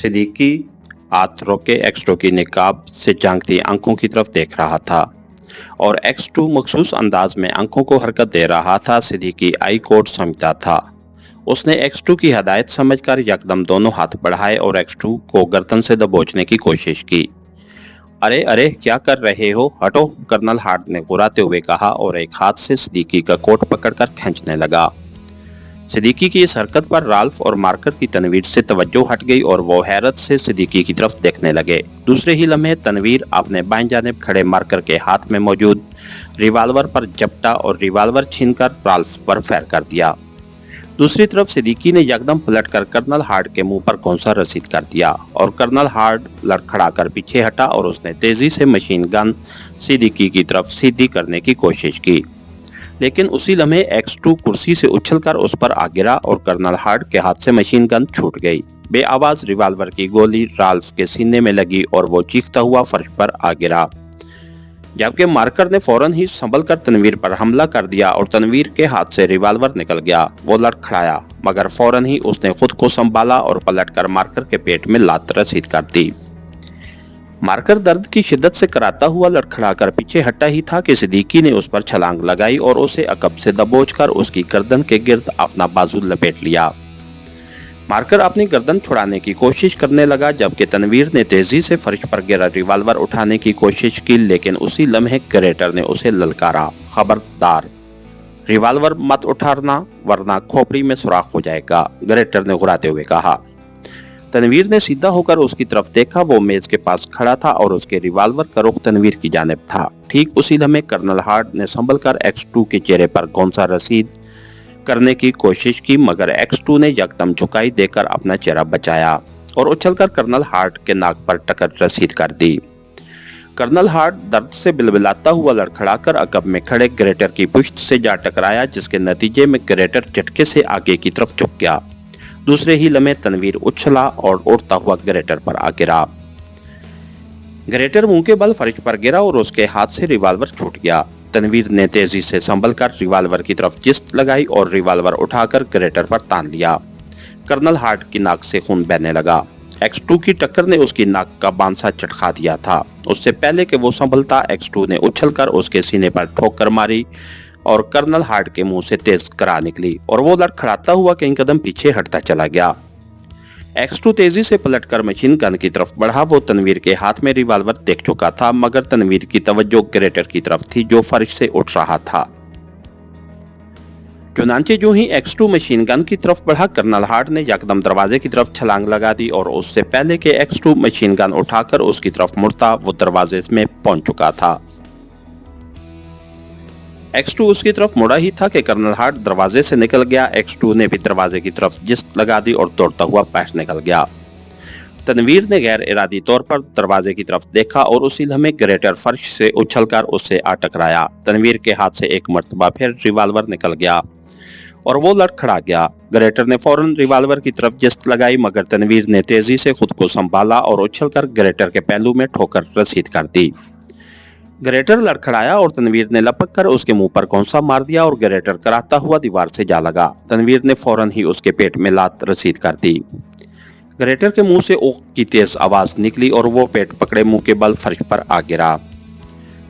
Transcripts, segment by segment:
सिद्दीकी हाथ रोके एक्स2 की निकाब से झांकती आंखों की तरफ देख रहा था और एक्स2 मखसूस अंदाज में आंखों को हरकत दे रहा था। सिद्दीकी आई कोड समझता था। उसने एक्स2 की हदायत समझकर यकदम दोनों हाथ बढ़ाए और एक्स2 को गर्दन से दबोचने की कोशिश की। अरे अरे क्या कर रहे हो, हटो, कर्नल हार्ड ने गुर्राते हुए कहा और एक हाथ से सिद्दीकी का कोट पकड़कर खींचने लगा। सिद्दीकी की इस हरकत पर राल्फ और मार्कर की तनवीर से तवज्जो हट गई और वो हैरत से सिद्दीकी की तरफ देखने लगे। दूसरे ही लम्हे तनवीर अपने बाएं जानिब खड़े मार्कर के हाथ में मौजूद रिवाल्वर पर झपटा और रिवाल्वर छीनकर राल्फ पर फायर कर दिया। दूसरी तरफ सिद्दीकी ने यकदम पलटकर कर्नल हार्ड के मुंह पर कौंसा रसीद कर दिया और कर्नल हार्ड लड़खड़ाकर पीछे हटा और उसने तेजी से मशीन गन सिद्दीकी की तरफ सीधी करने की कोशिश की, लेकिन उसी लम्हे एक्स2 कुर्सी से उछलकर उस पर आ गिरा और कर्नल हार्ड के हाथ से मशीन गन छूट गई। बेआवाज रिवाल्वर की गोली राल्फ के सीने में लगी और वो चीखता हुआ फर्श पर आ गिरा, जबकि मार्कर ने फौरन ही संभल कर तनवीर पर हमला कर दिया और तनवीर के हाथ से रिवाल्वर निकल गया। वो लड़खड़ाया मगर फौरन ही उसने खुद को संभाला और पलटकर मार्कर के पेट में लात रसीद कर दी। मार्कर दर्द की शिद्दत से कराता हुआ लड़खड़ाकर पीछे हटा ही था कि सिद्दीकी ने उस पर छलांग लगाई और उसे अकब से दबोचकर उसकी गर्दन के गिर्द अपना बाजू लपेट लिया। मार्कर अपनी गर्दन छुड़ाने की कोशिश करने लगा, जबकि तनवीर ने तेजी से फर्श पर गिरा रिवाल्वर उठाने की कोशिश की, लेकिन उसी लम्हे ग्रेटर ने उसे ललकारा, खबरदार, रिवाल्वर मत उठाना वरना खोपड़ी में सुराख हो जाएगा, ग्रेटर ने गुर्राते हुए कहा। तनवीर ने सीधा होकर उसकी तरफ देखा। वो मेज के पास खड़ा था और उसके रिवाल्वर का रुख तनवीर की जानिब था। ठीक उसी लम्हे कर्नल हार्ड ने संभलकर एक्स2 के चेहरे पर कौंसा रसीद करने की कोशिश की, मगर एक्स2 ने यकदम झुकाई देकर अपना चेहरा बचाया और उछलकर कर्नल हार्ड के नाक पर टक्कर रसीद कर दी। कर्नल हार्ड दर्द से बिलबिलाता हुआ लड़खड़ाकर अकब में खड़े ग्रेटर की पुश्त से जा टकराया, जिसके नतीजे में ग्रेटर झटके से आगे की तरफ झुक गया। दूसरे ही लम्हे तनवीर उछला और उड़ता हुआ ग्रेटर पर आ गिरा। ग्रेटर मुंह के बल फर्श पर गिरा और उसके हाथ से रिवाल्वर छूट गया। तनवीर ने तेजी से संभलकर रिवाल्वर की तरफ जिस्त लगाई और रिवाल्वर उठाकर ग्रेटर पर तान लिया। कर्नल हार्ड की नाक से खून बहने लगा। एक्स2 की टक्कर ने उसकी नाक का बांसा चटका दिया था। उससे पहले कि वो संभलता, एक्स2 ने उछलकर उसके सीने पर ठोकर मारी और कर्नल हार्ड के मुंह से तेज करा निकली और वो लड़खड़ाता हुआ कई कदम पीछे हटता चला गया। एक्स2 तेजी से पलटकर मशीन गन की तरफ बढ़ा। वो तनवीर के हाथ में रिवाल्वर देख चुका था, मगर तनवीर की तवज्जो ग्रेटर की तरफ थी जो फर्श से उठ रहा था। चुनांचे जो ही एक्स2 मशीन गन की तरफ बढ़ा, कर्नल हार्ड ने यकदम दरवाजे की तरफ छलांग लगा दी और उससे पहले कि एक्स2 मशीन गन उठाकर उसकी तरफ मुड़ता, वो दरवाजे में पहुंच चुका था। एक्स2 उसकी तरफ मुड़ा ही था कि कर्नल हार्ड दरवाजे से निकल गया। एक्स2 ने भी दरवाजे की तरफ जिस्त लगा दी और दौड़ता हुआ बाहर निकल गया। तनवीर ने गैर इरादी तौर पर दरवाजे की तरफ देखा और उसी लम्हे ग्रेटर फर्श से उछलकर उससे आ टकराया। तनवीर के हाथ से एक मर्तबा फिर रिवाल्वर निकल गया और वो लड़खड़ा गया। ग्रेटर ने फौरन रिवाल्वर की तरफ जिस्त लगाई, मगर तनवीर ने तेजी से खुद को संभाला और उछलकर ग्रेटर के पहलू में ठोकर रसीद कर दी। ग्रेटर लड़खड़ाया और तनवीर ने लपक कर उसके मुंह पर कौंसा मार दिया और ग्रेटर कराता हुआ दीवार से जा लगा। तनवीर ने फौरन ही उसके पेट में लात रसीद कर दी। ग्रेटर के मुंह से ओक की तेज आवाज निकली और वो पेट पकड़े मुंह के बल फर्श पर आ गिरा।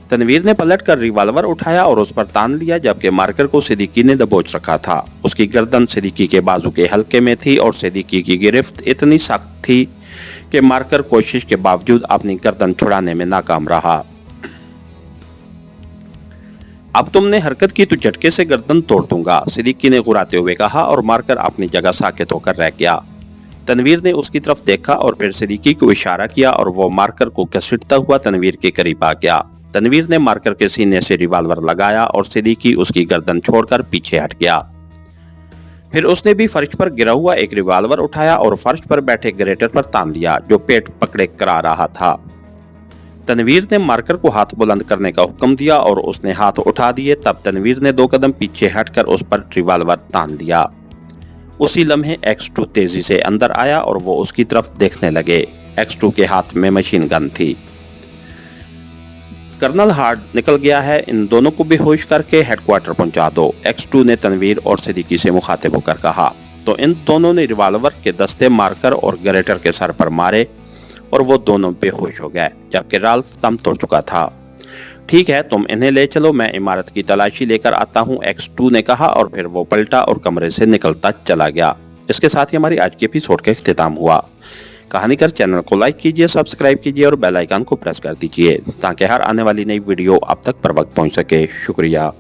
तनवीर ने पलटकर रिवाल्वर उठाया और उस पर तान लिया, जबकि मार्कर को सिद्दीकी ने दबोच रखा था। उसकी गर्दन सिद्दीकी के बाजू के हल्के में थी और सिद्दीकी की गिरफ्त इतनी सख्त थी कि मार्कर कोशिश के बावजूद अपनी गर्दन छुड़ाने में नाकाम रहा। अब तुमने हरकत की तो झटके से गर्दन तोड़ दूंगा, सिद्दीकी ने गुर्राते हुए कहा और मार्कर अपनी जगह साकित होकर रह गया। तनवीर ने उसकी तरफ देखा और फिर सिद्दीकी को इशारा किया और वो मार्कर को घसीटता हुआ तनवीर के करीब आ गया। तनवीर ने मार्कर के सीने से रिवाल्वर लगाया और सिद्दीकी उसकी गर्दन छोड़कर पीछे हट गया। फिर उसने भी फर्श पर गिरा हुआ एक रिवाल्वर उठाया और फर्श पर बैठे ग्रेटर पर तान लिया, जो पेट पकड़े करा रहा था। तनवीर ने मार्कर को हाथ बुलंद करने का हुक्म दिया और उसने हाथ उठा दिए। तब तनवीर ने 2 कदम पीछे हटकर उस पर रिवाल्वर तान लिया। उसी लम्हे एक्स2 तेजी से अंदर आया और वो उसकी तरफ देखने लगे। एक्स2 के हाथ में मशीन गन थी। कर्नल हार्ड निकल गया है, इन दोनों को बेहोश करके हेडक्वार्टर पहुंचा दो, एक्स2 ने तनवीर और सिद्दीकी से मुखातिब होकर कहा। तो इन दोनों ने रिवॉल्वर के दस्ते मारकर और ग्रेटर के सर पर मारे और वो दोनों बेहोश हो गए, जबकि राल्फ दम तोड़ चुका था। ठीक है, तुम इन्हें ले चलो, मैं इमारत की तलाशी लेकर आता हूँ, X2 ने कहा और फिर वो पलटा और कमरे से निकलता चला गया। इसके साथ ही हमारी आज की एपिसोड का इख्तिताम हुआ। कहानीकर चैनल को लाइक कीजिए, सब्सक्राइब कीजिए और बेल आइकन को प्रेस कर दीजिए ताकि हर आने वाली नई वीडियो आप तक पर वक्त पहुंच सके। शुक्रिया।